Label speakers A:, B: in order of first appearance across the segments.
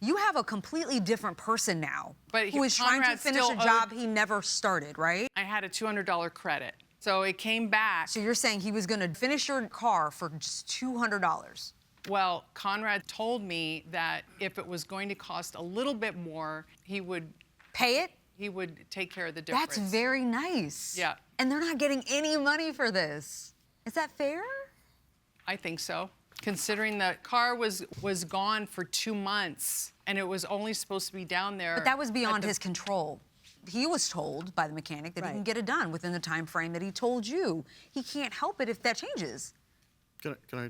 A: You have a completely different person now who is trying to
B: Conrad
A: finish a
B: still
A: job he never started, right?
B: I had a $200 credit, so it came back.
A: So you're saying he was going to finish your car for just $200?
B: Well, Conrad told me that if it was going to cost a little bit more, he would
A: pay it?
B: He would take care of the difference.
A: That's very nice.
B: Yeah.
A: And they're not getting any money for this. Is that fair?
B: I think so. Considering the car was gone for 2 months and it was only supposed to be down there.
A: But that was beyond his control. He was told by the mechanic that he can get it done within the time frame that he told you. He can't help it if that changes.
C: Can I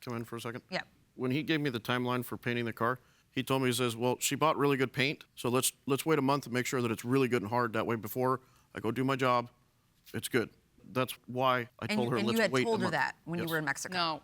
C: come in for a second?
A: Yeah.
C: When he gave me the timeline for painting the car, he told me, he says, well, she bought really good paint, so let's wait a month and make sure that it's really good and hard. That way, before I go do my job, it's good. That's why I told her, let's wait a month.
A: And you had told her that when you were in Mexico?
B: No.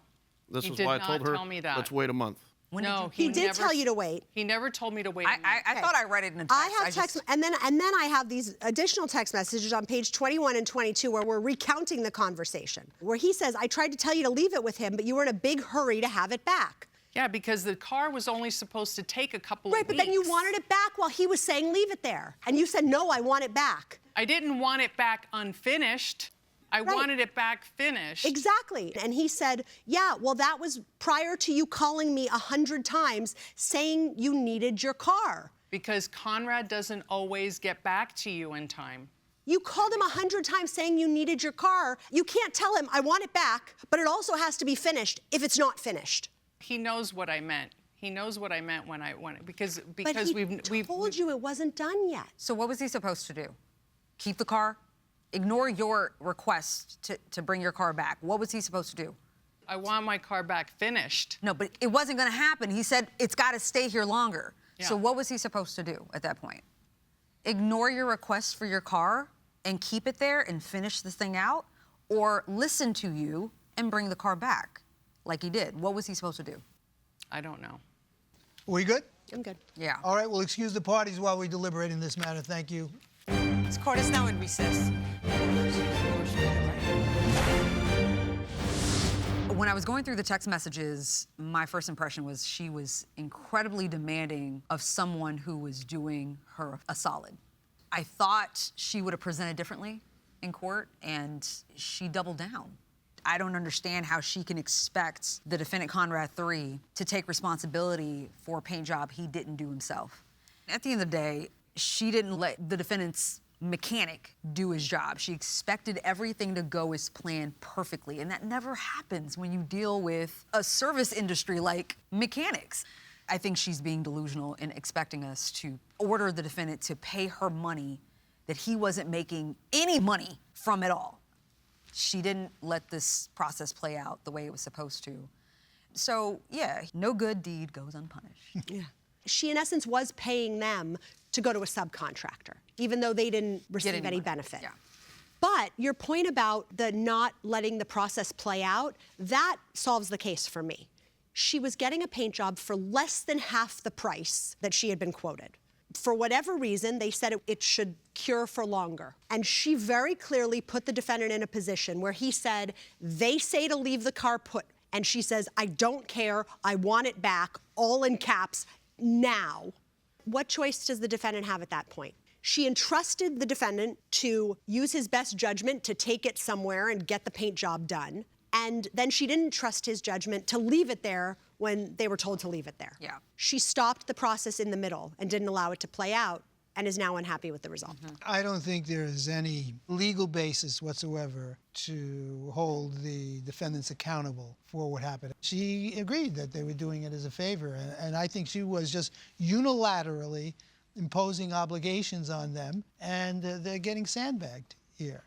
C: This
B: he
C: is
B: did
C: why I
B: not
C: told her,
B: tell me that.
C: let's wait a month.
B: No,
D: he did tell you to wait.
B: He never told me to wait.
A: I thought I read it in a text.
D: I have text, and then I have these additional text messages on page 21 and 22 where we're recounting the conversation, where he says, I tried to tell you to leave it with him, but you were in a big hurry to have it back.
B: Yeah, because the car was only supposed to take a couple of weeks.
D: Right, but then you wanted it back while he was saying leave it there. And you said, no, I want it back.
B: I didn't want it back unfinished. I wanted it back finished.
D: Exactly. And he said, yeah, well, that was prior to you calling me 100 times saying you needed your car.
B: Because Conrad doesn't always get back to you in time.
D: You called him 100 times saying you needed your car. You can't tell him, I want it back, but it also has to be finished if it's not finished.
B: He knows what I meant. He knows what I meant when I went, because
D: but he told you it wasn't done yet.
A: So what was he supposed to do? Keep the car? Ignore your request to bring your car back. What was he supposed to do?
B: I want my car back finished.
A: No, but it wasn't going to happen. He said it's got to stay here longer.
B: Yeah.
A: So what was he supposed to do at that point? Ignore your request for your car and keep it there and finish the thing out? Or listen to you and bring the car back like he did? What was he supposed to do?
B: I don't know.
E: We good?
D: I'm good.
A: Yeah.
E: All right, we'll excuse the parties while we deliberate in this matter. Thank you.
F: This court is now in recess.
A: When I was going through the text messages, my first impression was she was incredibly demanding of someone who was doing her a solid. I thought she would have presented differently in court, and she doubled down. I don't understand how she can expect the defendant, Conrad 3, to take responsibility for a paint job he didn't do himself. At the end of the day, she didn't let the defendant's mechanic do his job. She expected everything to go as planned perfectly, and that never happens when you deal with a service industry like mechanics. I think she's being delusional in expecting us to order the defendant to pay her money that he wasn't making any money from at all. She didn't let this process play out the way it was supposed to. So, yeah, no good deed goes unpunished.
D: Yeah. She, in essence, was paying them to go to a subcontractor, even though they didn't receive any benefit.
A: Yeah.
D: But your point about the not letting the process play out, that solves the case for me. She was getting a paint job for less than half the price that she had been quoted. For whatever reason, they said it should cure for longer. And she very clearly put the defendant in a position where he said, they say to leave the car put. And she says, I don't care, I want it back, all in caps, now. What choice does the defendant have at that point? She entrusted the defendant to use his best judgment to take it somewhere and get the paint job done. And then she didn't trust his judgment to leave it there when they were told to leave it there.
A: Yeah.
D: She stopped the process in the middle and didn't allow it to play out and is now unhappy with the result.
E: I don't think there is any legal basis whatsoever to hold the defendants accountable for what happened. She agreed that they were doing it as a favor, and I think she was just unilaterally imposing obligations on them, and they're getting sandbagged here.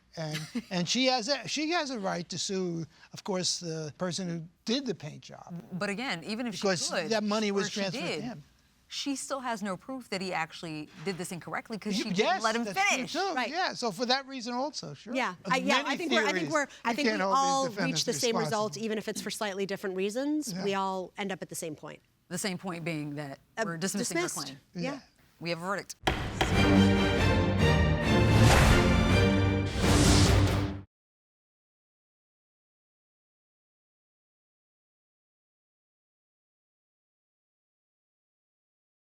E: And she has a right to sue, of course, the person who did the paint job.
A: But again, even if
E: because
A: she could,
E: that money was
A: or she
E: transferred
A: did,
E: to him.
A: She still has no proof that he actually did this incorrectly because she
E: Yes,
A: didn't let him
E: that's true,
A: finish.
E: too.
D: Right.
E: Yeah, so for that reason also, sure.
D: Yeah,
E: Of many
D: I think
E: theories,
D: we
E: can't hold
D: all
E: these defendants
D: reach the same result,
E: responsible.
D: even if it's for slightly different reasons.
E: Yeah.
D: We all end up at the same point.
A: The same point being that we're dismissing her
D: Dismissed.
A: claim.
D: Yeah.
A: We have a verdict.